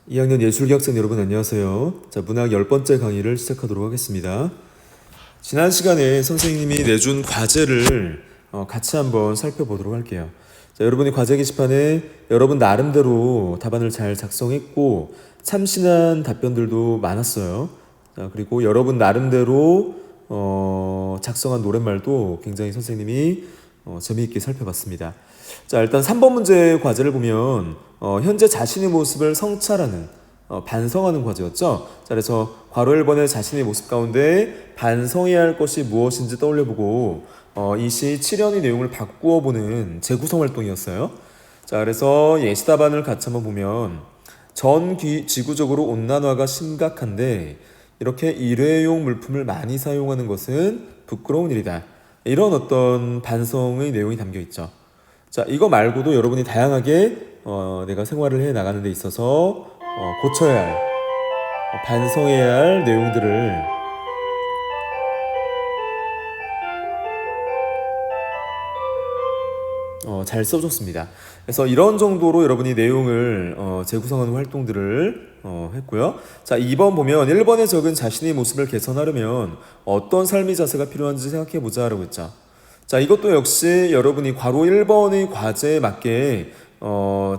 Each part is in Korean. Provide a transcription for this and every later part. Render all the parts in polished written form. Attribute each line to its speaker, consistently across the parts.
Speaker 1: 2학년 예술계 학생 여러분 안녕하세요. 자, 문학 10번째 강의를 시작하도록 하겠습니다. 지난 시간에 선생님이 내준 과제를 같이 한번 살펴보도록 할게요. 자, 여러분이 과제 게시판에 여러분 나름대로 답안을 잘 작성했고 참신한 답변들도 많았어요. 자, 그리고 여러분 나름대로 작성한 노랫말도 굉장히 선생님이 재미있게 살펴봤습니다. 자, 일단 3번 문제 과제를 보면 현재 자신의 모습을 성찰하는 반성하는 과제였죠. 자, 그래서 괄호 1번에 자신의 모습 가운데 반성해야 할 것이 무엇인지 떠올려보고 이 시 7연의 내용을 바꾸어 보는 재구성 활동이었어요. 자, 그래서 예시 답안을 같이 한번 보면 전 지구적으로 온난화가 심각한데 이렇게 일회용 물품을 많이 사용하는 것은 부끄러운 일이다. 이런 어떤 반성의 내용이 담겨 있죠. 자, 이거 말고도 여러분이 다양하게 내가 생활을 해 나가는 데 있어서 고쳐야 할, 반성해야 할 내용들을 잘 써줬습니다. 그래서 이런 정도로 여러분이 내용을 재구성하는 활동들을 했고요. 자, 2번 보면 1번에 적은 자신의 모습을 개선하려면 어떤 삶의 자세가 필요한지 생각해보자 라고 했죠. 자, 이것도 역시 여러분이 괄호 1번의 과제에 맞게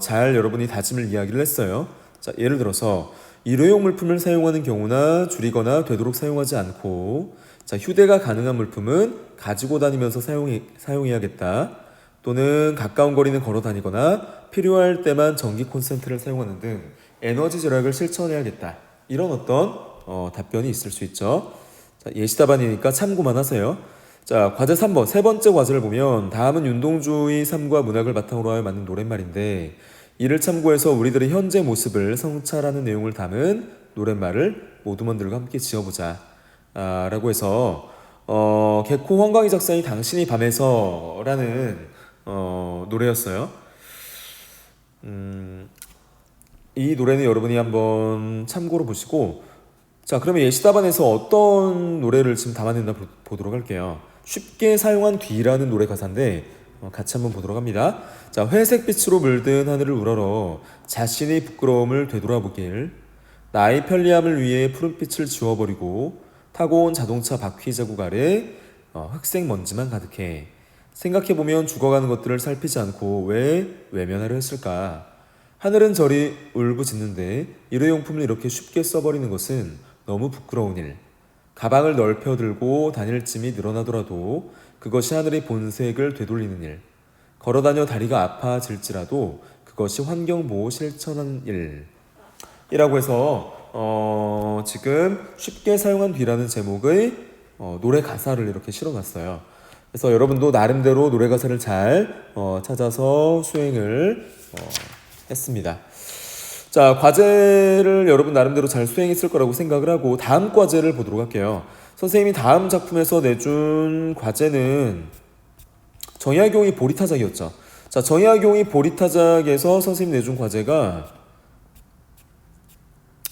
Speaker 1: 잘 여러분이 다짐을 이야기를 했어요. 자, 예를 들어서 일회용 물품을 사용하는 경우나 줄이거나 되도록 사용하지 않고, 자, 휴대가 가능한 물품은 가지고 다니면서 사용해야겠다. 또는 가까운 거리는 걸어 다니거나 필요할 때만 전기 콘센트를 사용하는 등 에너지 절약을 실천해야겠다. 이런 어떤 답변이 있을 수 있죠. 자, 예시 답안이니까 참고만 하세요. 자, 과제 3번, 세 번째 과제를 보면 다음은 윤동주의 삶과 문학을 바탕으로 하여 만든 노랫말인데 이를 참고해서 우리들의 현재 모습을 성찰하는 내용을 담은 노랫말을 모두먼들과 함께 지어보자 라고 해서 개코 황광희 작사의 당신이 밤에서 라는 노래였어요. 이 노래는 여러분이 한번 참고로 보시고, 자, 그러면 예시 답안에서 어떤 노래를 지금 담아냈나 보도록 할게요. 쉽게 사용한 뒤라는 노래 가사인데 같이 한번 보도록 합니다. 자, 회색빛으로 물든 하늘을 우러러 자신의 부끄러움을 되돌아보길, 나의 편리함을 위해 푸른빛을 지워버리고 타고 온 자동차 바퀴 자국 아래 흑색 먼지만 가득해. 생각해보면 죽어가는 것들을 살피지 않고 왜 외면하려 했을까? 하늘은 저리 울부짖는데 일회용품을 이렇게 쉽게 써버리는 것은 너무 부끄러운 일. 가방을 넓혀 들고 다닐 짐이 늘어나더라도 그것이 하늘의 본색을 되돌리는 일. 걸어다녀 다리가 아파질지라도 그것이 환경보호 실천하는 일. 이라고 해서 지금 쉽게 사용한 뒤라는 제목의 노래 가사를 이렇게 실어놨어요. 그래서 여러분도 나름대로 노래 가사를 잘 찾아서 수행을 했습니다. 자, 과제를 여러분 나름대로 잘 수행했을 거라고 생각을 하고 다음 과제를 보도록 할게요. 선생님이 다음 작품에서 내준 과제는 정약용의 보리타작이었죠. 자, 정약용의 보리타작에서 선생님이 내준 과제가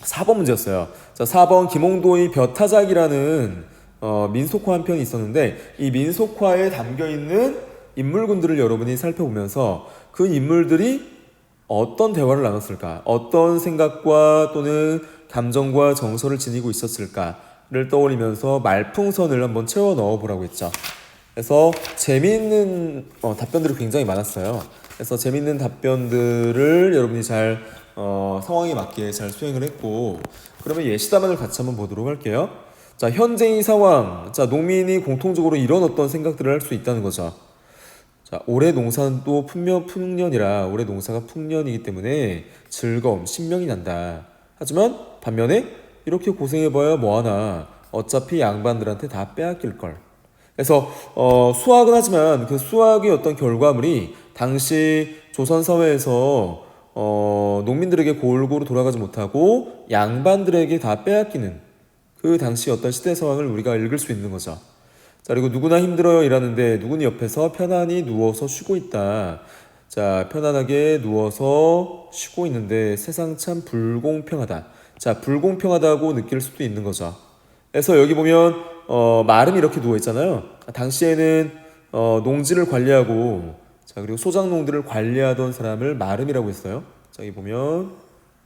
Speaker 1: 4번 문제였어요. 자, 4번 김홍도의 벼타작이라는 민속화 한 편이 있었는데 이 민속화에 담겨있는 인물군들을 여러분이 살펴보면서 그 인물들이 어떤 대화를 나눴을까? 어떤 생각과 또는 감정과 정서를 지니고 있었을까를 떠올리면서 말풍선을 한번 채워 넣어보라고 했죠. 그래서 재미있는 답변들이 굉장히 많았어요. 그래서 재미있는 답변들을 여러분이 잘 상황에 맞게 잘 수행을 했고, 그러면 예시 답안을 같이 한번 보도록 할게요. 자, 현재의 상황. 자, 농민이 공통적으로 이런 어떤 생각들을 할 수 있다는 거죠. 자, 올해 농사는 또 풍년이라 올해 농사가 풍년이기 때문에 즐거움, 신명이 난다. 하지만 반면에 이렇게 고생해봐야 뭐하나 어차피 양반들한테 다 빼앗길 걸. 그래서 수학은 하지만 그 수학의 어떤 결과물이 당시 조선 사회에서 농민들에게 골고루 돌아가지 못하고 양반들에게 다 빼앗기는 그 당시 어떤 시대 상황을 우리가 읽을 수 있는 거죠. 자, 그리고 누구나 힘들어요 일하는데 누구니 옆에서 편안히 누워서 쉬고 있다. 자, 편안하게 누워서 쉬고 있는데 세상 참 불공평하다. 자, 불공평하다고 느낄 수도 있는 거죠. 그래서 여기 보면 말은 이렇게 누워 있잖아요. 당시에는 농지를 관리하고, 자, 그리고 소작농들을 관리하던 사람을 마름이라고 했어요. 자, 여기 보면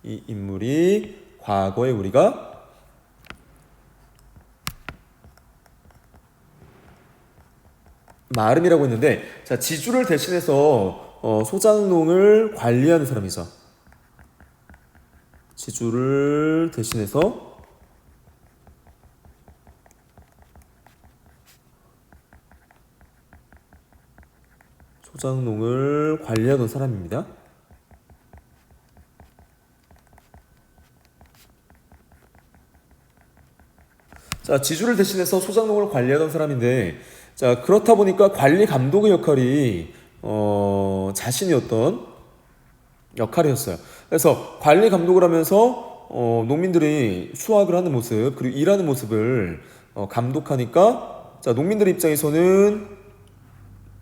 Speaker 1: 이 인물이 과거에 우리가 마름이라고 했는데, 자, 지주를 대신해서 소장농을 관리하는 사람이죠. 지주를 대신해서 소장농을 관리하던 사람입니다. 자, 지주를 대신해서 소장농을 관리하던 사람인데, 자, 그렇다 보니까 관리 감독의 역할이 자신이었던 역할이었어요. 그래서 관리 감독을 하면서 농민들이 수확을 하는 모습 그리고 일하는 모습을 감독하니까, 자, 농민들 입장에서는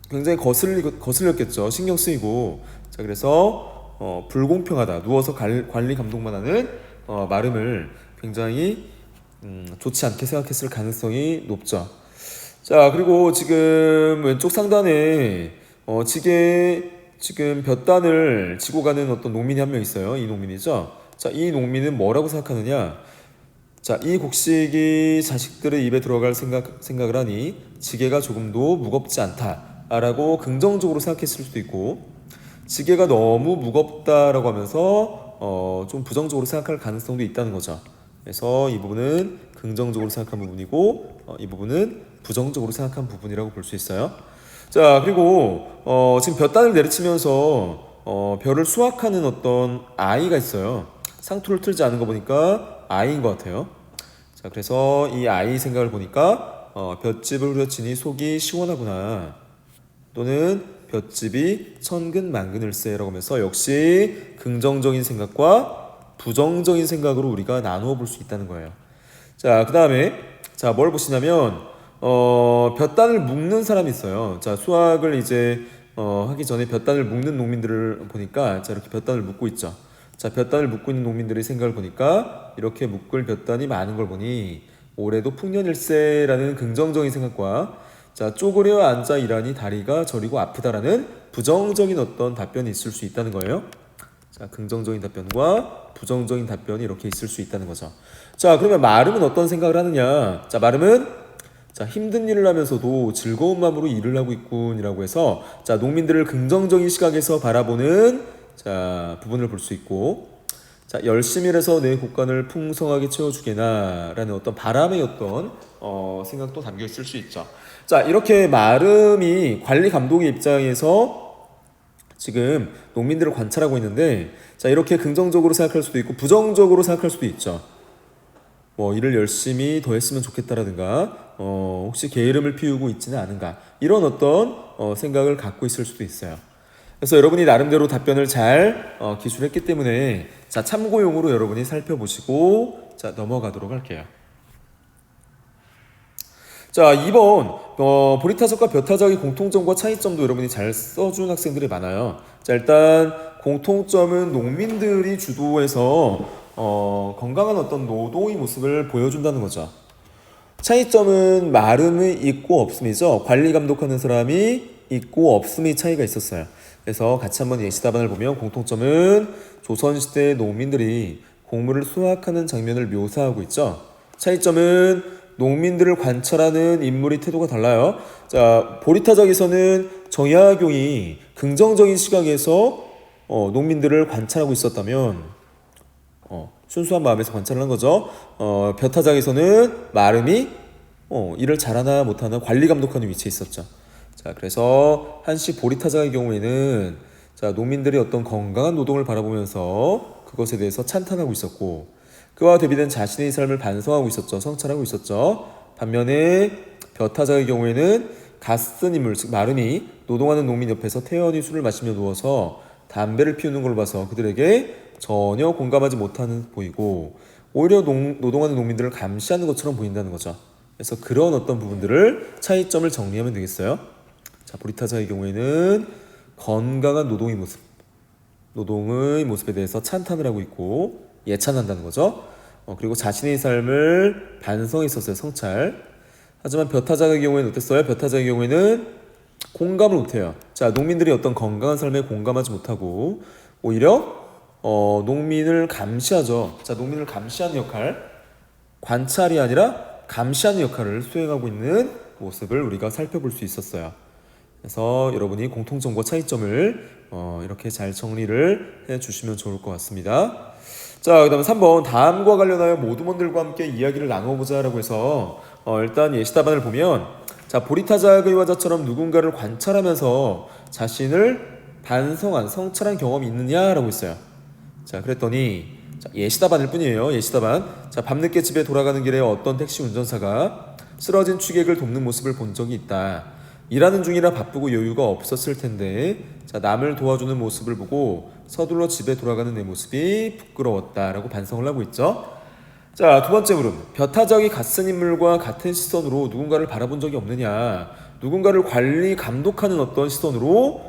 Speaker 1: 굉장히 거슬렸겠죠. 신경 쓰이고. 자, 그래서 불공평하다. 누워서 관리 감독만 하는 마름을 굉장히 좋지 않게 생각했을 가능성이 높죠. 자, 그리고 지금 왼쪽 상단에 지금 볕단을 지고 가는 어떤 농민이 한 명 있어요. 이 농민이죠. 자, 이 농민은 뭐라고 생각하느냐? 자, 이 곡식이 자식들의 입에 들어갈 생각을 하니 지게가 조금도 무겁지 않다라고 긍정적으로 생각했을 수도 있고, 지게가 너무 무겁다라고 하면서 좀 부정적으로 생각할 가능성도 있다는 거죠. 그래서 이 부분은 긍정적으로 생각한 부분이고, 이 부분은 부정적으로 생각한 부분이라고 볼 수 있어요. 자, 그리고 지금 볕단을 내리치면서 벼를 수확하는 어떤 아이가 있어요. 상투를 틀지 않은 거 보니까 아이인 것 같아요. 자, 그래서 이 아이 생각을 보니까 볏짚을 후려치니 속이 시원하구나, 또는 볏짚이 천근만근일세라고 하면서 역시 긍정적인 생각과 부정적인 생각으로 우리가 나누어 볼 수 있다는 거예요. 자, 그 다음에 자, 뭘 보시냐면 볕단을 묶는 사람이 있어요. 자, 수확을 이제 하기 전에 볕단을 묶는 농민들을 보니까, 자, 이렇게 볕단을 묶고 있죠. 자, 볕단을 묶고 있는 농민들의 생각을 보니까 이렇게 묶을 볕단이 많은 걸 보니 올해도 풍년일세라는 긍정적인 생각과, 자, 쪼그려 앉아 일하니 다리가 저리고 아프다라는 부정적인 어떤 답변이 있을 수 있다는 거예요. 자, 긍정적인 답변과 부정적인 답변이 이렇게 있을 수 있다는 거죠. 자, 그러면 마름은 어떤 생각을 하느냐? 자, 마름은 자, 힘든 일을 하면서도 즐거운 마음으로 일을 하고 있군이라고 해서, 자, 농민들을 긍정적인 시각에서 바라보는, 자, 부분을 볼 수 있고, 자, 열심히 일해서 내 곳간을 풍성하게 채워주게나 라는 어떤 바람의 어떤 생각도 담겨 있을 수 있죠. 자, 이렇게 마름이 관리 감독의 입장에서 지금 농민들을 관찰하고 있는데, 자, 이렇게 긍정적으로 생각할 수도 있고 부정적으로 생각할 수도 있죠. 뭐 일을 열심히 더 했으면 좋겠다라든가 혹시 게으름을 피우고 있지는 않은가, 이런 어떤 생각을 갖고 있을 수도 있어요. 그래서 여러분이 나름대로 답변을 잘 기술했기 때문에, 자, 참고용으로 여러분이 살펴보시고 자, 넘어가도록 할게요. 자, 2번 보리타적과 벼타적의 공통점과 차이점도 여러분이 잘 써준 학생들이 많아요. 자, 일단 공통점은 농민들이 주도해서 건강한 어떤 노동의 모습을 보여준다는 거죠. 차이점은 마름이 있고 없음이죠. 관리 감독하는 사람이 있고 없음의 차이가 있었어요. 그래서 같이 한번 예시 답안을 보면 공통점은 조선시대 농민들이 곡물을 수확하는 장면을 묘사하고 있죠. 차이점은 농민들을 관찰하는 인물의 태도가 달라요. 자, 보리타작에서는 정약용이 긍정적인 시각에서 농민들을 관찰하고 있었다면 순수한 마음에서 관찰을 한 거죠. 벼타작에서는 마름이 일을 잘하나 못하나 관리 감독하는 위치에 있었죠. 자, 그래서 한시 보리타작의 경우에는, 자, 농민들이 어떤 건강한 노동을 바라보면서 그것에 대해서 찬탄하고 있었고, 그와 대비된 자신의 삶을 반성하고 있었죠. 성찰하고 있었죠. 반면에 벼타작의 경우에는 갓쓴 인물, 즉 마름이 노동하는 농민 옆에서 태연히 술을 마시며 누워서 담배를 피우는 걸 봐서 그들에게 전혀 공감하지 못하는 보이고, 오히려 노동하는 농민들을 감시하는 것처럼 보인다는 거죠. 그래서 그런 어떤 부분들을, 차이점을 정리하면 되겠어요. 자, 보리타작의 경우에는 건강한 노동의 모습에 대해서 찬탄을 하고 있고 예찬한다는 거죠. 그리고 자신의 삶을 반성했었어요. 성찰. 하지만 벼타작의 경우에는 어땠어요? 벼타작의 경우에는 공감을 못해요. 자, 농민들이 어떤 건강한 삶에 공감하지 못하고 오히려 농민을 감시하죠. 자, 농민을 감시하는 역할, 관찰이 아니라 감시하는 역할을 수행하고 있는 모습을 우리가 살펴볼 수 있었어요. 그래서 여러분이 공통점과 차이점을 이렇게 잘 정리를 해주시면 좋을 것 같습니다. 자, 그 다음에 3번 다음과 관련하여 모두먼들과 함께 이야기를 나눠보자 라고 해서 일단 예시답안을 보면 자, 보리타자의 화자처럼 누군가를 관찰하면서 자신을 반성한 성찰한 경험이 있느냐라고 했어요. 자, 그랬더니 자, 예시답안일 뿐이에요. 예시답안. 자, 밤늦게 집에 돌아가는 길에 어떤 택시 운전사가 쓰러진 취객을 돕는 모습을 본 적이 있다. 일하는 중이라 바쁘고 여유가 없었을 텐데 자, 남을 도와주는 모습을 보고 서둘러 집에 돌아가는 내 모습이 부끄러웠다라고 반성을 하고 있죠. 자, 두 번째 물음. 벼타적이 같은 인물과 같은 시선으로 누군가를 바라본 적이 없느냐, 누군가를 관리 감독하는 어떤 시선으로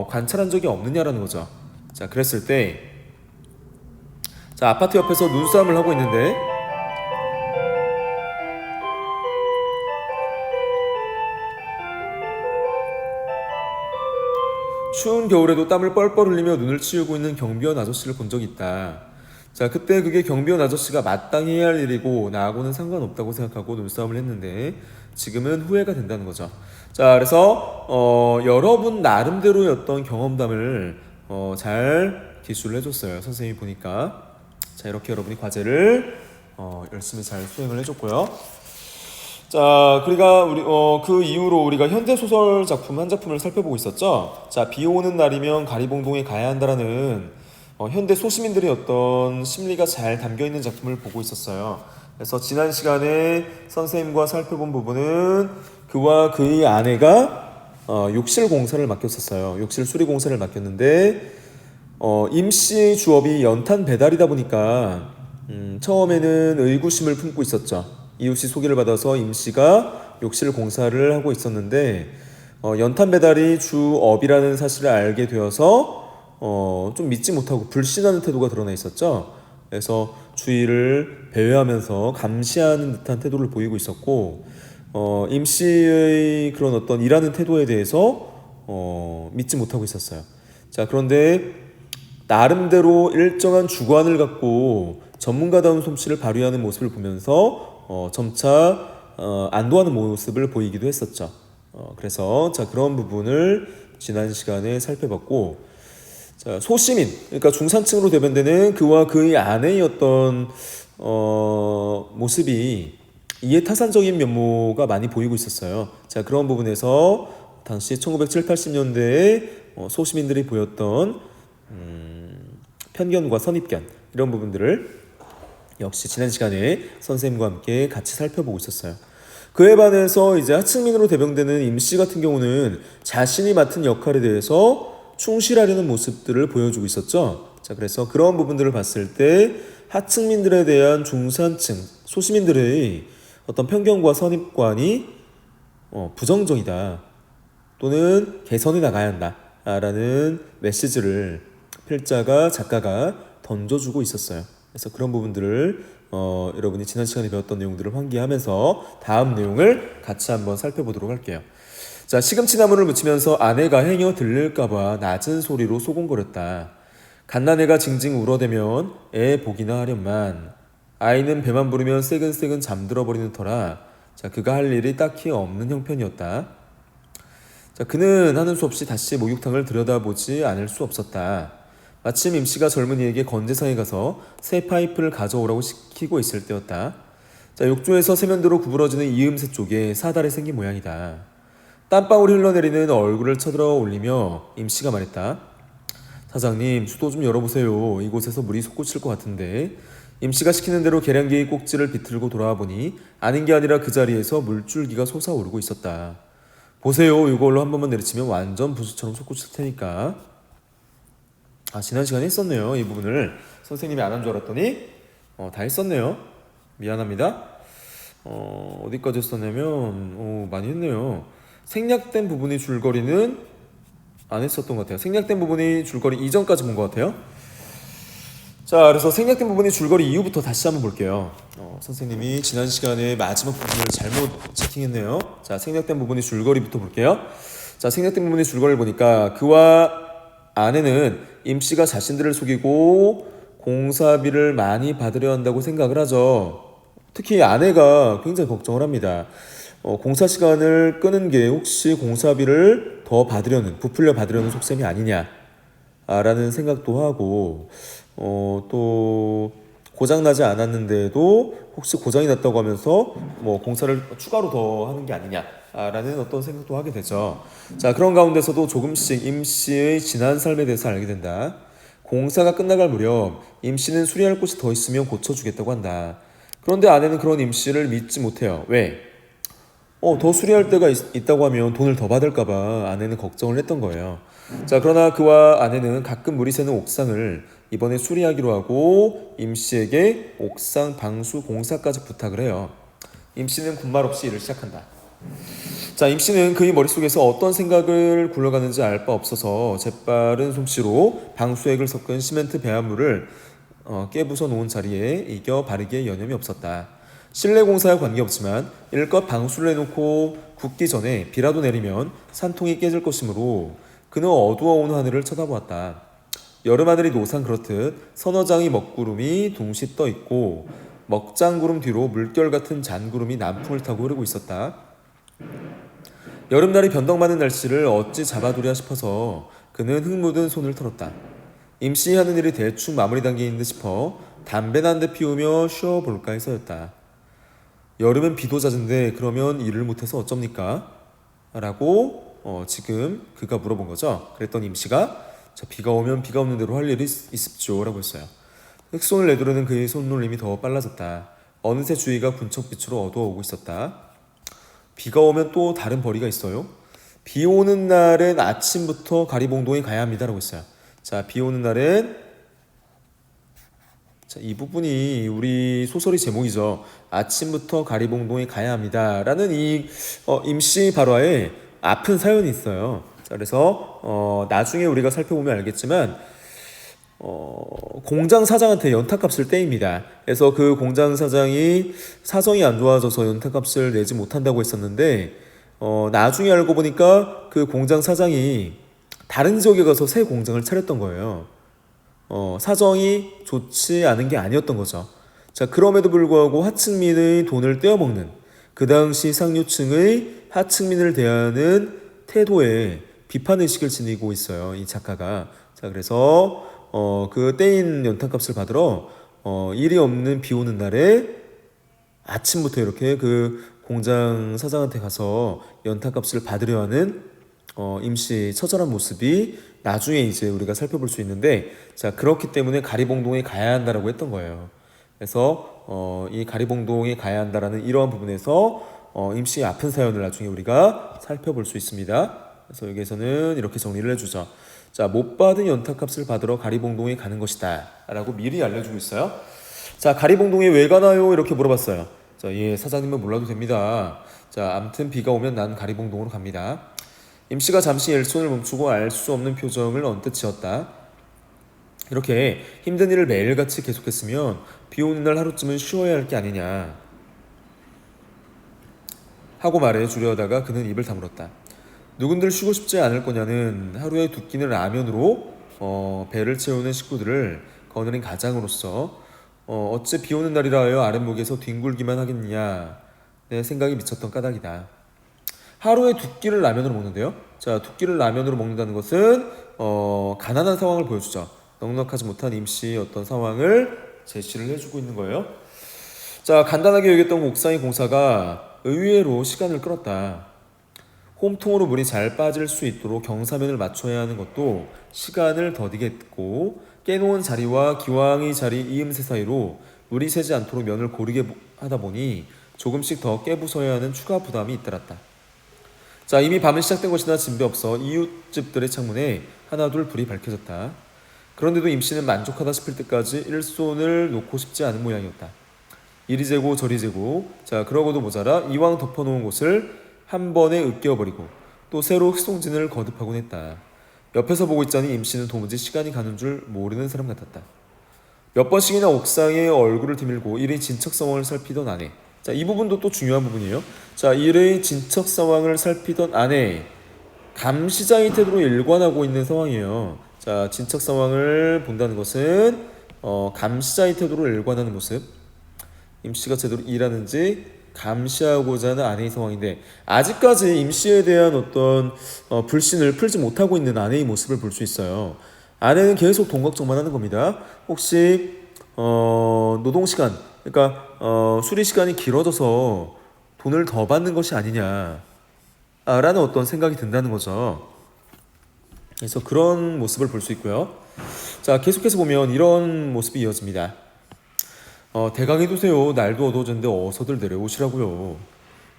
Speaker 1: 관찰한 적이 없느냐라는 거죠. 자, 그랬을 때 자, 아파트 옆에서 눈싸움을 하고 있는데 추운 겨울에도 땀을 뻘뻘 흘리며 눈을 치우고 있는 경비원 아저씨를 본 적이 있다. 자, 그때 그게 경비원 아저씨가 마땅히 해야 할 일이고 나하고는 상관없다고 생각하고 눈싸움을 했는데 지금은 후회가 된다는 거죠. 자, 그래서 여러분 나름대로의 어떤 경험담을 잘 기술을 해줬어요. 선생님이 보니까. 자, 이렇게 여러분이 과제를 열심히 잘 수행을 해줬고요. 자, 그러니까 그 이후로 우리가 현대 소설 작품 한 작품을 살펴보고 있었죠. 자, 비 오는 날이면 가리봉동에 가야 한다라는 현대 소시민들의 어떤 심리가 잘 담겨 있는 작품을 보고 있었어요. 그래서 지난 시간에 선생님과 살펴본 부분은 그와 그의 아내가 욕실 공사를 맡겼었어요. 욕실 수리 공사를 맡겼는데 임 씨의 주업이 연탄 배달이다 보니까 처음에는 의구심을 품고 있었죠. 이웃이 소개를 받아서 임 씨가 욕실 공사를 하고 있었는데 연탄 배달이 주업이라는 사실을 알게 되어서 좀 믿지 못하고 불신하는 태도가 드러나 있었죠. 그래서 주위를 배회하면서 감시하는 듯한 태도를 보이고 있었고 임 씨의 그런 어떤 일하는 태도에 대해서 믿지 못하고 있었어요. 자, 그런데 나름대로 일정한 주관을 갖고 전문가다운 솜씨를 발휘하는 모습을 보면서 점차 안도하는 모습을 보이기도 했었죠. 그래서 자, 그런 부분을 지난 시간에 살펴봤고, 자, 소시민, 그러니까 중산층으로 대변되는 그와 그의 아내의 어떤 모습이 이해타산적인 면모가 많이 보이고 있었어요. 자, 그런 부분에서 당시 1970, 80년대에 소시민들이 보였던 편견과 선입견 이런 부분들을 역시 지난 시간에 선생님과 함께 같이 살펴보고 있었어요. 그에 반해서 이제 하층민으로 대변되는 임씨 같은 경우는 자신이 맡은 역할에 대해서 충실하려는 모습들을 보여주고 있었죠. 자, 그래서 그런 부분들을 봤을 때 하층민들에 대한 중산층, 소시민들의 어떤 편견과 선입관이 부정적이다 또는 개선해 나가야 한다라는 메시지를 필자가 작가가 던져주고 있었어요. 그래서 그런 부분들을 여러분이 지난 시간에 배웠던 내용들을 환기하면서 다음 내용을 같이 한번 살펴보도록 할게요. 자, 시금치 나무를 묻히면서 아내가 행여 들릴까봐 낮은 소리로 소곤거렸다. 갓난애가 징징 울어대면 애 보기나 하련만. 아이는 배만 부르면 새근새근 잠들어 버리는 터라. 자, 그가 할 일이 딱히 없는 형편이었다. 자, 그는 하는 수 없이 다시 목욕탕을 들여다보지 않을 수 없었다. 마침 임씨가 젊은이에게 건재상에 가서 새 파이프를 가져오라고 시키고 있을 때였다. 자, 욕조에서 세면대로 구부러지는 이음새 쪽에 사달이 생긴 모양이다. 땀방울이 흘러내리는 얼굴을 쳐들어 올리며 임씨가 말했다. 사장님, 수도 좀 열어보세요. 이곳에서 물이 솟구칠 것 같은데. 임씨가 시키는 대로 계량기의 꼭지를 비틀고 돌아와 보니 아닌 게 아니라 그 자리에서 물줄기가 솟아오르고 있었다. 보세요. 이걸로 한 번만 내리치면 완전 부수처럼 솟구칠 테니까. 지난 시간에 했었네요. 이 부분을 선생님이 안 한 줄 알았더니 다 했었네요. 미안합니다. 어디까지 했었냐면 많이 했네요. 생략된 부분이 줄거리는 안 했었던 것 같아요. 생략된 부분이 줄거리 이전까지 본 것 같아요. 자, 그래서 생략된 부분이 줄거리 이후부터 다시 한번 볼게요. 선생님이 지난 시간에 마지막 부분을 잘못 채팅했네요. 자, 생략된 부분이 줄거리부터 볼게요. 자, 생략된 부분이 줄거리를 보니까 그와 아내는 임씨가 자신들을 속이고 공사비를 많이 받으려 한다고 생각을 하죠. 특히 아내가 굉장히 걱정을 합니다. 공사 시간을 끄는 게 혹시 공사비를 더 부풀려 받으려는 속셈이 아니냐라는 생각도 하고, 또 고장나지 않았는데도 혹시 고장이 났다고 하면서 뭐 공사를 추가로 더 하는 게 아니냐라는 어떤 생각도 하게 되죠. 자, 그런 가운데서도 조금씩 임씨의 지난 삶에 대해서 알게 된다. 공사가 끝나갈 무렵 임씨는 수리할 곳이 더 있으면 고쳐주겠다고 한다. 그런데 아내는 그런 임씨를 믿지 못해요. 왜? 더 수리할 데가 있다고 하면 돈을 더 받을까봐 아내는 걱정을 했던 거예요. 자, 그러나 그와 아내는 가끔 물이 새는 옥상을 이번에 수리하기로 하고 임씨에게 옥상 방수 공사까지 부탁을 해요. 임씨는 군말 없이 일을 시작한다. 자, 임씨는 그의 머릿속에서 어떤 생각을 굴러가는지 알 바 없어서 재빠른 솜씨로 방수액을 섞은 시멘트 배합물을 깨부숴 놓은 자리에 이겨 바르기에 여념이 없었다. 실내 공사와 관계없지만 일껏 방수를 해놓고 굳기 전에 비라도 내리면 산통이 깨질 것이므로 그는 어두워온 하늘을 쳐다보았다. 여름하늘이 노상 그렇듯 서너 장의 먹구름이 둥시 떠 있고 먹장구름 뒤로 물결 같은 잔구름이 남풍을 타고 흐르고 있었다. 여름날이 변덕 많은 날씨를 어찌 잡아두랴 싶어서 그는 흙 묻은 손을 털었다. 임시 하는 일이 대충 마무리 단계에 있는 듯 싶어 담배나 한 대 피우며 쉬어볼까 해서였다. 여름엔 비도 잦은데 그러면 일을 못해서 어쩝니까? 라고 지금 그가 물어본 거죠. 그랬더니 임씨가 비가 오면 비가 없는 대로 할 일이 있습죠 라고 했어요. 흑손을 내두르는 그의 손놀림이 더 빨라졌다. 어느새 주위가 군척빛으로 어두워오고 있었다. 비가 오면 또 다른 벌이가 있어요. 비 오는 날은 아침부터 가리봉동에 가야 합니다 라고 했어요. 자, 비 오는 날은 이 부분이 우리 소설의 제목이죠. 아침부터 가리봉동에 가야 합니다 라는 이 임씨 발화에 아픈 사연이 있어요. 자, 그래서 나중에 우리가 살펴보면 알겠지만 공장 사장한테 연탄값을 떼입니다. 그래서 그 공장 사장이 사정이 안 좋아져서 연탄값을 내지 못한다고 했었는데 나중에 알고 보니까 그 공장 사장이 다른 지역에 가서 새 공장을 차렸던 거예요. 사정이 좋지 않은 게 아니었던 거죠. 자, 그럼에도 불구하고 하층민의 돈을 떼어먹는 그 당시 상류층의 하층민을 대하는 태도에 비판의식을 지니고 있어요, 이 작가가. 자, 그래서 그 떼인 연탄값을 받으러 일이 없는 비 오는 날에 아침부터 이렇게 그 공장 사장한테 가서 연탄값을 받으려 하는 임시 처절한 모습이 나중에 이제 우리가 살펴볼 수 있는데, 자, 그렇기 때문에 가리봉동에 가야 한다라고 했던 거예요. 그래서 이 가리봉동에 가야 한다라는 이러한 부분에서 임시의 아픈 사연을 나중에 우리가 살펴볼 수 있습니다. 그래서 여기에서는 이렇게 정리를 해주죠. 자, 못 받은 연탄값을 받으러 가리봉동에 가는 것이다 라고 미리 알려주고 있어요. 자, 가리봉동에 왜 가나요? 이렇게 물어봤어요. 자, 예, 사장님은 몰라도 됩니다. 자, 암튼 비가 오면 난 가리봉동으로 갑니다. 임씨가 잠시 일손을 멈추고 알 수 없는 표정을 언뜻 지었다. 이렇게 힘든 일을 매일같이 계속했으면 비 오는 날 하루쯤은 쉬어야 할 게 아니냐 하고 말해주려다가 그는 입을 다물었다. 누군들 쉬고 싶지 않을 거냐는 하루에 2끼는 라면으로 배를 채우는 식구들을 거느린 가장으로서 어째 비 오는 날이라 하여 아랫목에서 뒹굴기만 하겠느냐, 내 생각이 미쳤던 까닭이다. 하루에 2끼를 라면으로 먹는데요. 자, 2끼를 라면으로 먹는다는 것은 가난한 상황을 보여주죠. 넉넉하지 못한 임시의 어떤 상황을 제시를 해주고 있는 거예요. 자, 간단하게 여겼던 옥상의 공사가 의외로 시간을 끌었다. 홈통으로 물이 잘 빠질 수 있도록 경사면을 맞춰야 하는 것도 시간을 더디게 했고, 깨놓은 자리와 기왕의 자리 이음새 사이로 물이 새지 않도록 면을 고르게 하다 보니 조금씩 더 깨부숴야 하는 추가 부담이 잇따랐다. 자, 이미 밤은 시작된 것이나 진배 없어 이웃집들의 창문에 하나둘 불이 밝혀졌다. 그런데도 임씨는 만족하다 싶을 때까지 일손을 놓고 싶지 않은 모양이었다. 이리 재고 저리 재고, 자, 그러고도 모자라 이왕 덮어놓은 곳을 한 번에 으깨어버리고 또 새로 흑송진을 거듭하곤 했다. 옆에서 보고 있자니 임씨는 도무지 시간이 가는 줄 모르는 사람 같았다. 몇 번씩이나 옥상에 얼굴을 디밀고 일의 진척 상황을 살피던 아내. 자, 이 부분도 또 중요한 부분이에요. 자, 일의 진척 상황을 살피던 아내, 감시자의 태도로 일관하고 있는 상황이에요. 자, 진척 상황을 본다는 것은 감시자의 태도를 일관하는 모습. 임씨가 제대로 일하는지 감시하고자 하는 아내의 상황인데 아직까지 임씨에 대한 어떤 불신을 풀지 못하고 있는 아내의 모습을 볼 수 있어요. 아내는 계속 돈 걱정만 하는 겁니다. 혹시 노동 시간, 그러니까 수리 시간이 길어져서 돈을 더 받는 것이 아니냐라는 어떤 생각이 든다는 거죠. 그래서 그런 모습을 볼 수 있고요. 자, 계속해서 보면 이런 모습이 이어집니다. 대강해 두세요. 날도 어두워졌는데 어서들 내려오시라고요.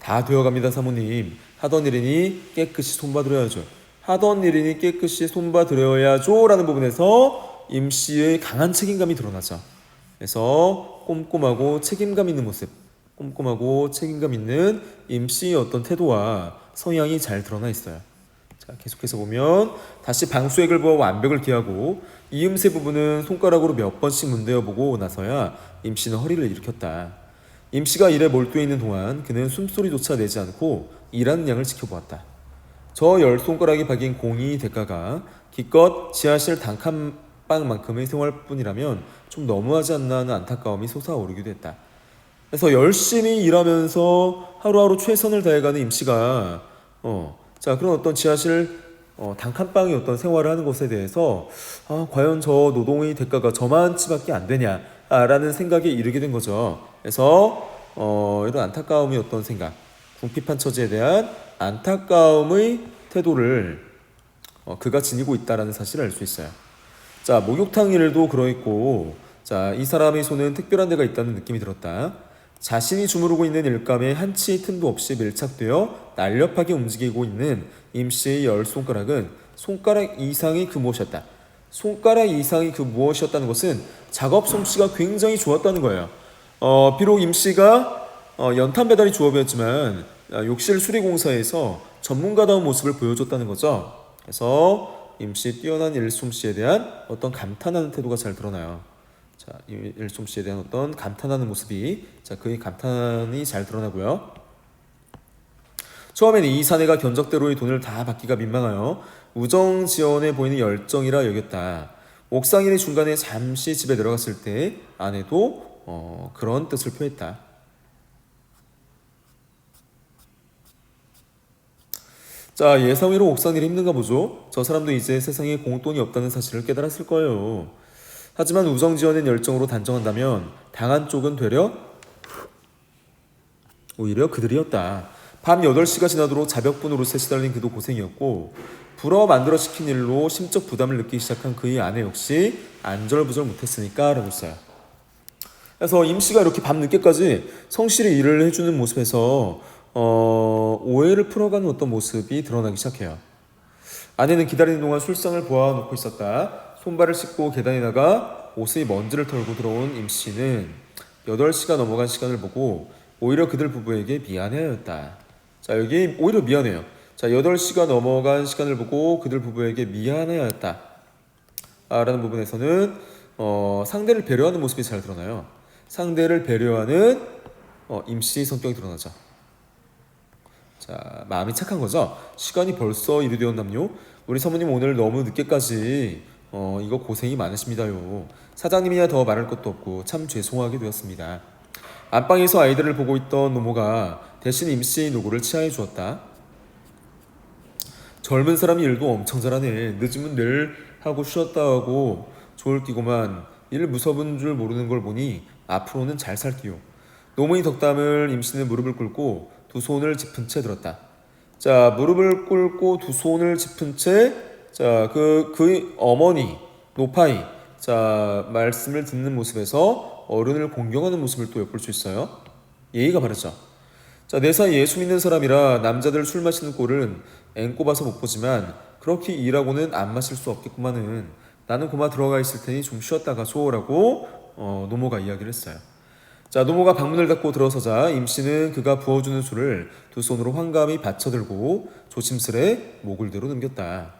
Speaker 1: 다 되어갑니다, 사모님. 하던 일이니 깨끗이 손봐드려야죠. 하던 일이니 깨끗이 손봐드려야죠. 라는 부분에서 임씨의 강한 책임감이 드러나죠. 그래서 꼼꼼하고 책임감 있는 모습, 꼼꼼하고 책임감 있는 임씨의 어떤 태도와 성향이 잘 드러나 있어요. 자, 계속해서 보면 다시 방수액을 부어 완벽을 기하고 이음새 부분은 손가락으로 몇 번씩 문대어보고 나서야 임씨는 허리를 일으켰다. 임씨가 일에 몰두해 있는 동안 그는 숨소리조차 내지 않고 일하는 양을 지켜보았다. 저 열 손가락이 박인 공의 대가가 기껏 지하실 단칸방만큼의 생활뿐이라면 좀 너무하지 않나 하는 안타까움이 솟아오르기도 했다. 그래서 열심히 일하면서 하루하루 최선을 다해가는 임씨가 자, 그런 어떤 지하실 단칸방의 어떤 생활을 하는 것에 대해서 과연 저 노동의 대가가 저만치밖에 안 되냐라는 생각에 이르게 된 거죠. 그래서 이런 안타까움의 어떤 생각, 궁핍한 처지에 대한 안타까움의 태도를 그가 지니고 있다라는 사실을 알 수 있어요. 자, 목욕탕 일도 그러했고, 자, 이 사람의 손은 특별한 데가 있다는 느낌이 들었다. 자신이 주무르고 있는 일감에 한치의 틈도 없이 밀착되어 날렵하게 움직이고 있는 임씨의 열 손가락은 손가락 이상의 그 무엇이었다. 손가락 이상의 그 무엇이었다는 것은 작업 솜씨가 굉장히 좋았다는 거예요. 비록 임씨가 연탄 배달이 주업이었지만 욕실 수리공사에서 전문가다운 모습을 보여줬다는 거죠. 그래서 임씨의 뛰어난 일솜씨에 대한 어떤 감탄하는 태도가 잘 드러나요. 자, 이 일솜씨에 대한 어떤 감탄하는 모습이, 자, 그의 감탄이 잘 드러나고요. 처음에는 이 사내가 견적대로의 돈을 다 받기가 민망하여 우정지원에 보이는 열정이라 여겼다. 옥상일의 중간에 잠시 집에 내려갔을 때 아내도 그런 뜻을 표했다. 자, 예상외로 옥상일이 힘든가 보죠. 저 사람도 이제 세상에 공돈이 없다는 사실을 깨달았을 거예요. 하지만 우정지원의 열정으로 단정한다면 당한 쪽은 되려 오히려 그들이었다. 밤 8시가 지나도록 자벽분으로 시달린 그도 고생이었고 불어 만들어 시킨 일로 심적 부담을 느끼기 시작한 그의 아내 역시 안절부절 못했으니까 라고 써요. 그래서 임씨가 이렇게 밤늦게까지 성실히 일을 해주는 모습에서 오해를 풀어가는 어떤 모습이 드러나기 시작해요. 아내는 기다리는 동안 술상을 보아놓고 있었다. 손발을 씻고 계단에 나가 옷의 먼지를 털고 들어온 임씨는 8시가 넘어간 시간을 보고 오히려 그들 부부에게 미안해하였다. 자, 여기 오히려 미안해요. 자, 8시가 넘어간 시간을 보고 그들 부부에게 미안해하였다. 라는 부분에서는 상대를 배려하는 모습이 잘 드러나요. 상대를 배려하는 임씨의 성격이 드러나죠. 자, 마음이 착한 거죠. 시간이 벌써 이리 되었남요. 우리 사모님 오늘 너무 늦게까지 이거 고생이 많으십니다요. 사장님이야 더 말할 것도 없고 참 죄송하게 되었습니다. 안방에서 아이들을 보고 있던 노모가 대신 임씨의 노고를 치하해 주었다. 젊은 사람이 일도 엄청 잘하네. 늦으면 내일 하고 쉬었다 하고 졸 끼고만 일 무섭은 줄 모르는 걸 보니 앞으로는 잘 살게요. 노모의 덕담을 임씨는 무릎을 꿇고 두 손을 짚은 채 들었다. 자, 무릎을 꿇고 두 손을 짚은 채, 자, 그의 어머니, 노파이, 자, 말씀을 듣는 모습에서 어른을 공경하는 모습을 또 엿볼 수 있어요. 예의가 바르죠. 자, 내 사이 예수 믿는 사람이라 남자들 술 마시는 꼴은 앵꼬 봐서 못 보지만 그렇게 일하고는 안 마실 수 없겠구만은 나는 고마 들어가 있을 테니 좀 쉬었다 가소라고 노모가 이야기를 했어요. 자, 노모가 방문을 닫고 들어서자 임씨는 그가 부어주는 술을 두 손으로 황감히 받쳐들고 조심스레 목을 대로 넘겼다.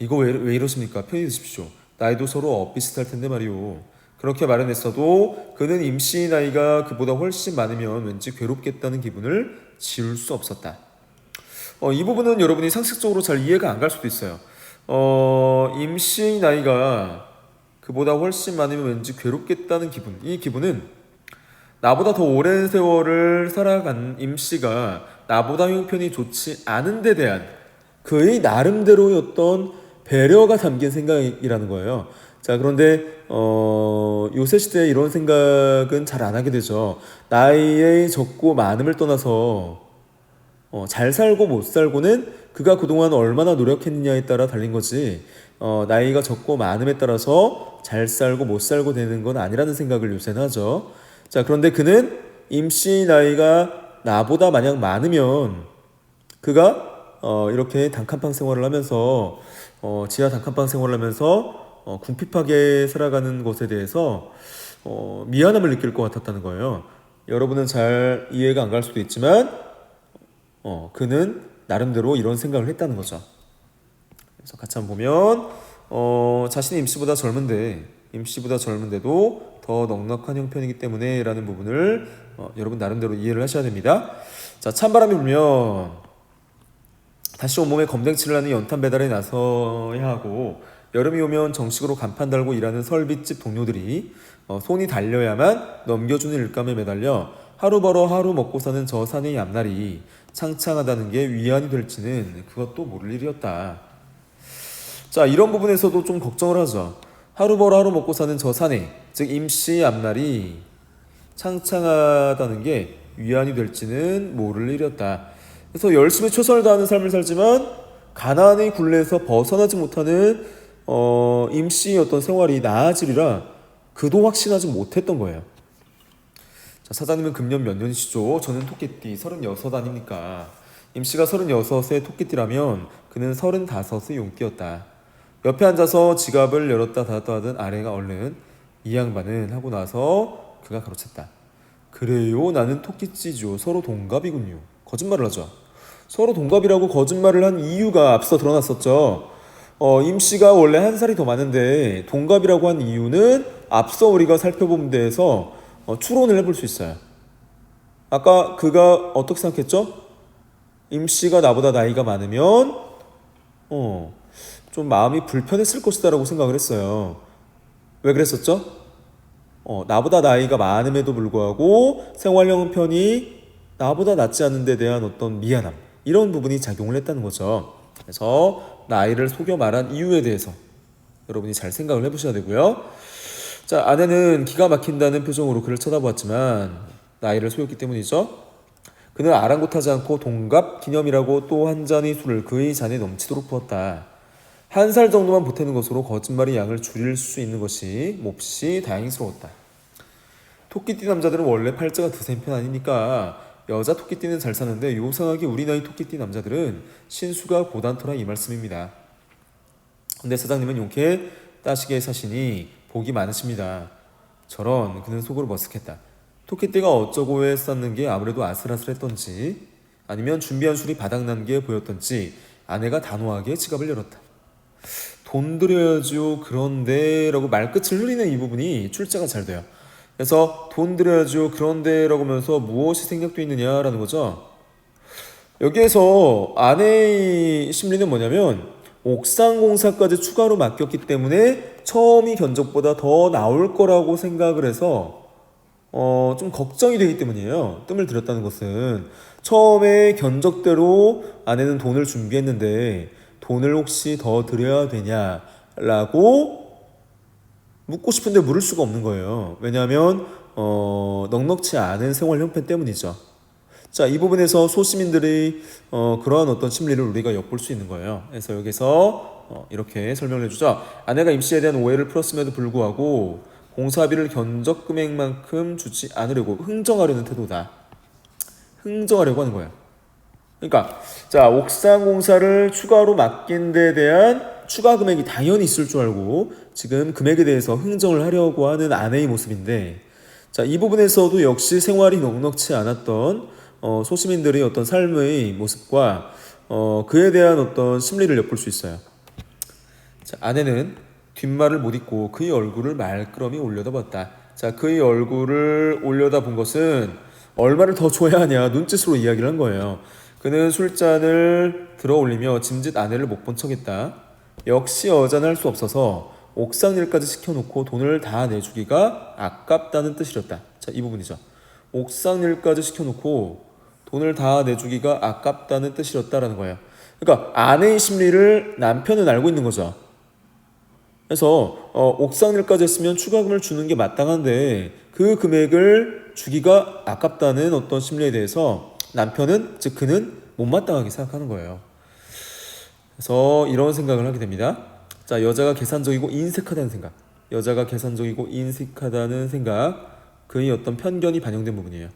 Speaker 1: 이거 왜 이러십니까? 편히 드십시오. 나이도 서로 엇비슷할 텐데 말이오. 그렇게 말은 했어도 그는 임씨의 나이가 그보다 훨씬 많으면 왠지 괴롭겠다는 기분을 지울 수 없었다. 이 부분은 여러분이 상식적으로 잘 이해가 안 갈 수도 있어요. 임시의 나이가 그보다 훨씬 많으면 왠지 괴롭겠다는 기분. 이 기분은 나보다 더 오랜 세월을 살아간 임씨가 나보다 형편이 좋지 않은 데 대한 그의 나름대로의 어떤 배려가 담긴 생각이라는 거예요. 자, 그런데 요새 시대에 이런 생각은 잘 안 하게 되죠. 나이의 적고 많음을 떠나서 잘 살고 못 살고는 그가 그동안 얼마나 노력했느냐에 따라 달린 거지, 나이가 적고 많음에 따라서 잘 살고 못 살고 되는 건 아니라는 생각을 요새는 하죠. 자, 그런데 그는 임씨 나이가 나보다 만약 많으면 그가 이렇게 단칸방 생활을 하면서 지하 단칸방 생활을 하면서 궁핍하게 살아가는 것에 대해서 미안함을 느낄 것 같았다는 거예요. 여러분은 잘 이해가 안 갈 수도 있지만 그는 나름대로 이런 생각을 했다는 거죠. 그래서 같이 한번 보면 자신이 임씨보다 젊은데도 더 넉넉한 형편이기 때문에 라는 부분을 여러분 나름대로 이해를 하셔야 됩니다. 자, 찬바람이 불면 다시 온몸에 검댕치를 하는 연탄 배달에 나서야 하고, 여름이 오면 정식으로 간판 달고 일하는 설비집 동료들이 손이 달려야만 넘겨주는 일감에 매달려 하루 벌어 하루 먹고 사는 저 사내의 앞날이 창창하다는 게 위안이 될지는 그것도 모를 일이었다. 자, 이런 부분에서도 좀 걱정을 하죠. 하루 벌어 하루 먹고 사는 저 사내, 즉 임씨의 앞날이 창창하다는 게 위안이 될지는 모를 일이었다. 그래서 열심히 최선을 다하는 삶을 살지만 가난의 굴레에서 벗어나지 못하는 임씨의 어떤 생활이 나아지리라 그도 확신하지 못했던 거예요. 자, 사장님은 금년 몇 년이시죠? 저는 토끼띠 36 아닙니까? 임씨가 36의 토끼띠라면 그는 35의 용띠였다. 옆에 앉아서 지갑을 열었다 닫았다 하던 아내가 얼른 이 양반은 하고 나서 그가 가로챘다. 그래요, 나는 토끼띠죠. 서로 동갑이군요. 거짓말을 하죠. 서로 동갑이라고 거짓말을 한 이유가 앞서 드러났었죠. 임씨가 원래 한 살이 더 많은데 동갑이라고 한 이유는 앞서 우리가 살펴본 데에서 추론을 해볼 수 있어요. 아까 그가 어떻게 생각했죠? 임씨가 나보다 나이가 많으면 좀 마음이 불편했을 것이다 라고 생각을 했어요. 왜 그랬었죠? 나보다 나이가 많음에도 불구하고 생활형편이 나보다 낫지 않은 데 대한 어떤 미안함, 이런 부분이 작용을 했다는 거죠. 그래서 나이를 속여 말한 이유에 대해서 여러분이 잘 생각을 해보셔야 되고요. 자, 아내는 기가 막힌다는 표정으로 그를 쳐다보았지만 나이를 속였기 때문이죠. 그는 아랑곳하지 않고 동갑 기념이라고 또 한 잔의 술을 그의 잔에 넘치도록 부었다. 1살 정도만 보태는 것으로 거짓말의 양을 줄일 수 있는 것이 몹시 다행스러웠다. 토끼띠 남자들은 원래 팔자가 드센 편 아닙니까? 여자 토끼띠는 잘 사는데 요상하게 우리 나이 토끼띠 남자들은 신수가 고단터라 이 말씀입니다. 근데 사장님은 용케 따시게 사시니 복이 많으십니다. 저런, 그는 속으로 머쓱했다. 토끼띠가 어쩌고 해 쌓는 게 아무래도 아슬아슬했던지 아니면 준비한 술이 바닥난 게 보였던지 아내가 단호하게 지갑을 열었다. 돈 드려야죠. 그런데 라고 말끝을 흐리는 이 부분이 출제가 잘 돼요. 그래서 돈 드려야죠. 그런데 라고 하면서 무엇이 생략되어 있느냐라는 거죠. 여기에서 아내의 심리는 뭐냐면 옥상 공사까지 추가로 맡겼기 때문에 처음이 견적보다 더 나올 거라고 생각을 해서 좀 걱정이 되기 때문이에요. 뜸을 들였다는 것은 처음에 견적대로 아내는 돈을 준비했는데 돈을 혹시 더 드려야 되냐라고 묻고 싶은데 물을 수가 없는 거예요. 왜냐하면 넉넉치 않은 생활 형편 때문이죠. 자, 이 부분에서 소시민들이 그러한 어떤 심리를 우리가 엿볼 수 있는 거예요. 그래서 여기서 이렇게 설명을 해주죠. 아내가 임씨에 대한 오해를 풀었음에도 불구하고 공사비를 견적 금액만큼 주지 않으려고 흥정하려는 태도다. 흥정하려고 하는 거예요. 그러니까 자, 옥상 공사를 추가로 맡긴 데 대한 추가 금액이 당연히 있을 줄 알고 지금 금액에 대해서 흥정을 하려고 하는 아내의 모습인데, 자, 이 부분에서도 역시 생활이 넉넉치 않았던 소시민들의 어떤 삶의 모습과 그에 대한 어떤 심리를 엿볼 수 있어요. 자, 아내는 뒷말을 못 잇고 그의 얼굴을 말끄러미 올려다봤다. 자, 그의 얼굴을 올려다본 것은 얼마를 더 줘야 하냐 눈짓으로 이야기를 한 거예요. 그는 술잔을 들어 올리며 짐짓 아내를 못 본 척했다. 역시 여자는 할 수 없어서 옥상일까지 시켜놓고 돈을 다 내주기가 아깝다는 뜻이었다. 자, 이 부분이죠. 옥상일까지 시켜놓고 돈을 다 내주기가 아깝다는 뜻이었다라는 거예요. 그러니까 아내의 심리를 남편은 알고 있는 거죠. 그래서 옥상일까지 했으면 추가금을 주는 게 마땅한데 그 금액을 주기가 아깝다는 어떤 심리에 대해서 남편은, 즉 그는 못마땅하게 생각하는 거예요. 그래서 이런 생각을 하게 됩니다. 자, 여자가 계산적이고 인색하다는 생각. 여자가 계산적이고 인색하다는 생각. 그의 어떤 편견이 반영된 부분이에요.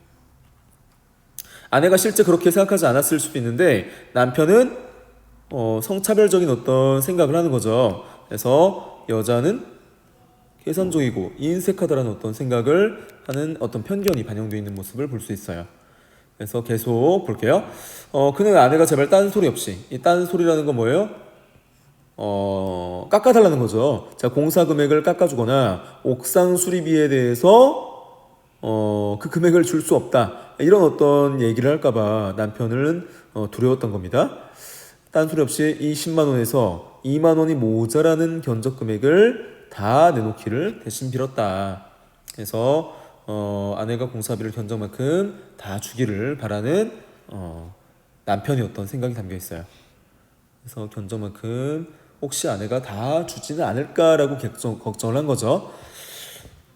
Speaker 1: 아내가 실제 그렇게 생각하지 않았을 수도 있는데 남편은 성차별적인 어떤 생각을 하는 거죠. 그래서 여자는 계산적이고 인색하다라는 어떤 생각을 하는 어떤 편견이 반영되어 있는 모습을 볼 수 있어요. 그래서 계속 볼게요. 그는 아내가 제발 딴소리 없이, 이 딴소리라는 건 뭐예요? 깎아달라는 거죠. 자, 공사 금액을 깎아주거나 옥상 수리비에 대해서 그 금액을 줄 수 없다, 이런 어떤 얘기를 할까봐 남편은 두려웠던 겁니다. 딴소리 없이 이 10만 원에서 2만 원이 모자라는 견적 금액을 다 내놓기를 대신 빌었다. 그래서 아내가 공사비를 견적만큼 다 주기를 바라는 남편의 어떤 생각이 담겨 있어요. 그래서 견적만큼 혹시 아내가 다 주지는 않을까라고 걱정을 한 거죠.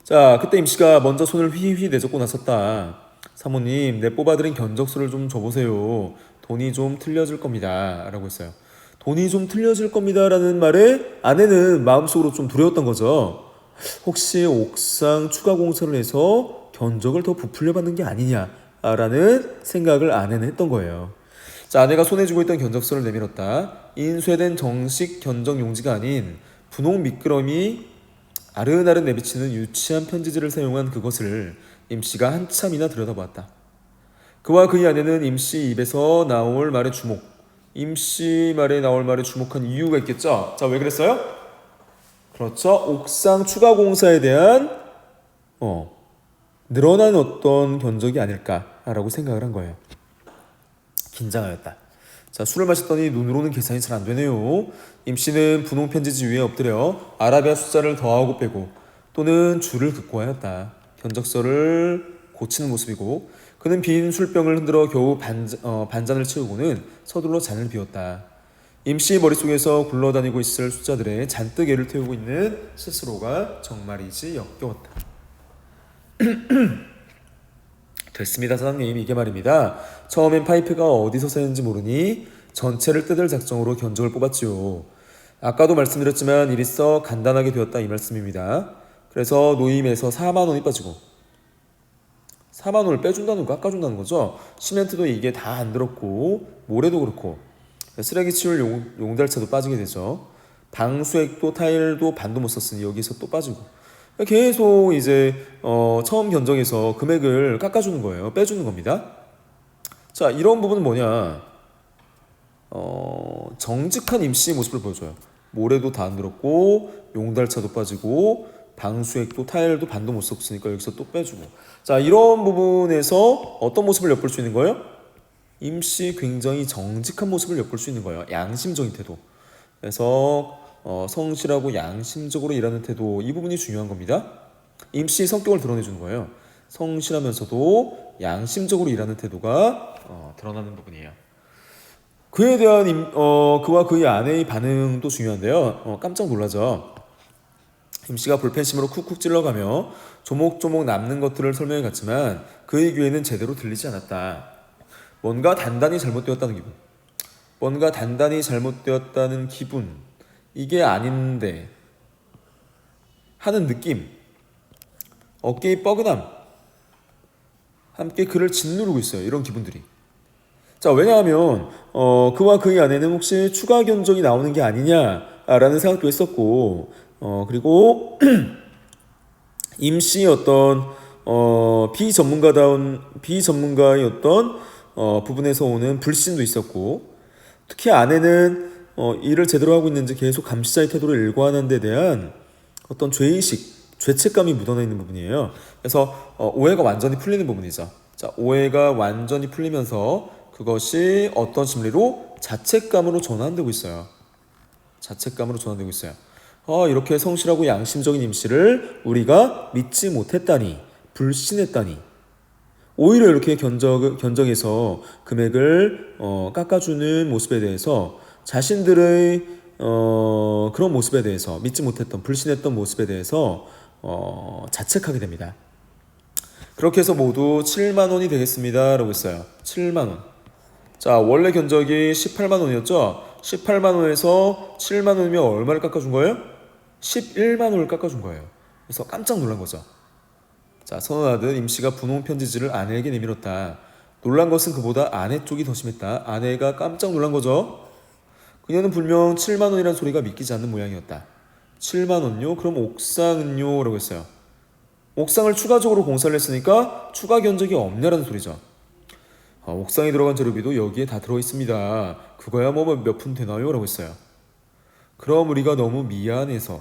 Speaker 1: 자, 그때 임씨가 먼저 손을 휘휘 내젓고 나섰다. 사모님, 내 뽑아드린 견적서를 좀 줘보세요. 돈이 좀 틀려질 겁니다. 라고 했어요. 돈이 좀 틀려질 겁니다 라는 말에 아내는 마음속으로 좀 두려웠던 거죠. 혹시 옥상 추가 공사를 해서 견적을 더 부풀려 받는 게 아니냐라는 생각을 아내는 했던 거예요. 자, 아내가 손에 쥐고 있던 견적서를 내밀었다. 인쇄된 정식 견적 용지가 아닌 분홍 미끄럼이 아른아른 내비치는 유치한 편지지를 사용한 그것을 임씨가 한참이나 들여다보았다. 그와 그의 아내는 임씨 입에서 나올 말에 임씨 말에 나올 말에 주목한 이유가 있겠죠. 자, 왜 그랬어요? 그렇죠. 옥상 추가 공사에 대한 늘어난 어떤 견적이 아닐까라고 생각을 한 거예요. 긴장하였다. 자, 술을 마셨더니 눈으로는 계산이 잘 안 되네요. 임씨는 분홍 편지지 위에 엎드려 아라비아 숫자를 더하고 빼고 또는 줄을 긋고 하였다. 견적서를 고치는 모습이고 그는 빈 술병을 흔들어 겨우 반잔을 채우고는 서둘러 잔을 비웠다. 임씨 머릿속에서 굴러다니고 있을 숫자들에 잔뜩 애를 태우고 있는 스스로가 정말이지 역겨웠다. 됐습니다, 사장님. 이게 말입니다. 처음엔 파이프가 어디서 새는지 모르니 전체를 뜯을 작정으로 견적을 뽑았지요. 아까도 말씀드렸지만 일이 썩 간단하게 되었다, 이 말씀입니다. 그래서 노임에서 4만 원이 빠지고 4만 원을 빼준다는 거, 깎아준다는 거죠. 시멘트도 이게 다 안 들었고 모래도 그렇고 쓰레기 치울 용달차도 빠지게 되죠. 방수액도 타일도 반도 못 썼으니 여기서 또 빠지고 계속 이제 처음 견적에서 금액을 깎아주는 거예요. 빼주는 겁니다. 자, 이런 부분은 뭐냐? 정직한 임씨의 모습을 보여줘요. 모래도 다 안 들었고 용달차도 빠지고 방수액도 타일도 반도 못 썼으니까 여기서 또 빼주고. 자, 이런 부분에서 어떤 모습을 엿볼 수 있는 거예요? 임씨 굉장히 정직한 모습을 엿볼 수 있는 거예요. 양심적인 태도. 그래서 성실하고 양심적으로 일하는 태도, 이 부분이 중요한 겁니다. 임씨의 성격을 드러내주는 거예요. 성실하면서도 양심적으로 일하는 태도가 드러나는 부분이에요. 그에 대한 그와 그의 아내의 반응도 중요한데요. 깜짝 놀라죠. 임씨가 볼펜심으로 쿡쿡 찔러가며 조목조목 남는 것들을 설명해 갔지만 그의 귀에는 제대로 들리지 않았다. 뭔가 단단히 잘못되었다는 기분, 이게 아닌데 하는 느낌, 어깨의 뻐근함, 함께 그를 짓누르고 있어요. 이런 기분들이. 자, 왜냐하면 그와 그의 아내는 혹시 추가 견적이 나오는 게 아니냐라는 생각도 했었고, 그리고 임씨 어떤 비전문가의 어떤 부분에서 오는 불신도 있었고, 특히 아내는 일을 제대로 하고 있는지 계속 감시자의 태도를 일관하는 데 대한 어떤 죄의식, 죄책감이 묻어나 있는 부분이에요. 그래서 오해가 완전히 풀리는 부분이죠. 자, 오해가 완전히 풀리면서 그것이 어떤 심리로 자책감으로 전환되고 있어요. 자책감으로 전환되고 있어요. 이렇게 성실하고 양심적인 임 씨를 우리가 믿지 못했다니, 불신했다니. 오히려 이렇게 견적에서 금액을 깎아주는 모습에 대해서 자신들의 그런 모습에 대해서 믿지 못했던, 불신했던 모습에 대해서 자책하게 됩니다. 그렇게 해서 모두 7만 원이 되겠습니다 라고 했어요. 7만 원. 자, 원래 견적이 18만 원이었죠? 18만 원에서 7만 원이면 얼마를 깎아준 거예요? 11만 원을 깎아준 거예요. 그래서 깜짝 놀란 거죠. 자, 선언하듯 임씨가 분홍 편지지를 아내에게 내밀었다. 놀란 것은 그보다 아내 쪽이 더 심했다. 아내가 깜짝 놀란 거죠. 그녀는 분명 7만 원이란 소리가 믿기지 않는 모양이었다. 7만 원요? 그럼 옥상은요? 라고 했어요. 옥상을 추가적으로 공사를 했으니까 추가 견적이 없냐라는 소리죠. 옥상에 들어간 재료비도 여기에 다 들어있습니다. 그거야 뭐 몇 푼 되나요? 라고 했어요. 그럼 우리가 너무 미안해서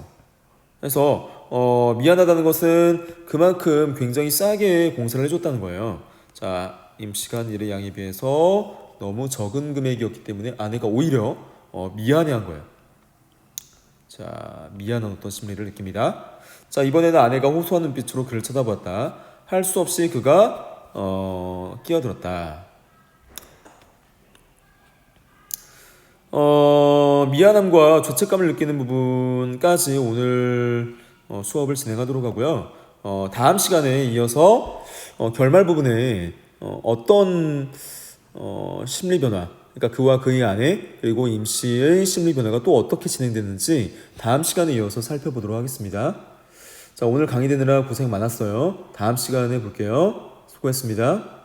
Speaker 1: 미안하다는 것은 그만큼 굉장히 싸게 공사를 해줬다는 거예요. 자, 임시간 일의 양에 비해서 너무 적은 금액이었기 때문에 아내가 오히려 미안해한 거예요. 자, 미안한 어떤 심리를 느낍니다. 자, 이번에는 아내가 호소하는 눈빛으로 그를 쳐다보았다. 할 수 없이 그가 끼어들었다. 미안함과 죄책감을 느끼는 부분까지 오늘 수업을 진행하도록 하고요. 다음 시간에 이어서 결말 부분에 어떤 심리 변화, 그러니까 그와 그의 아내 그리고 임씨의 심리 변화가 또 어떻게 진행되는지 다음 시간에 이어서 살펴보도록 하겠습니다. 자, 오늘 강의 되느라 고생 많았어요. 다음 시간에 볼게요. 수고했습니다.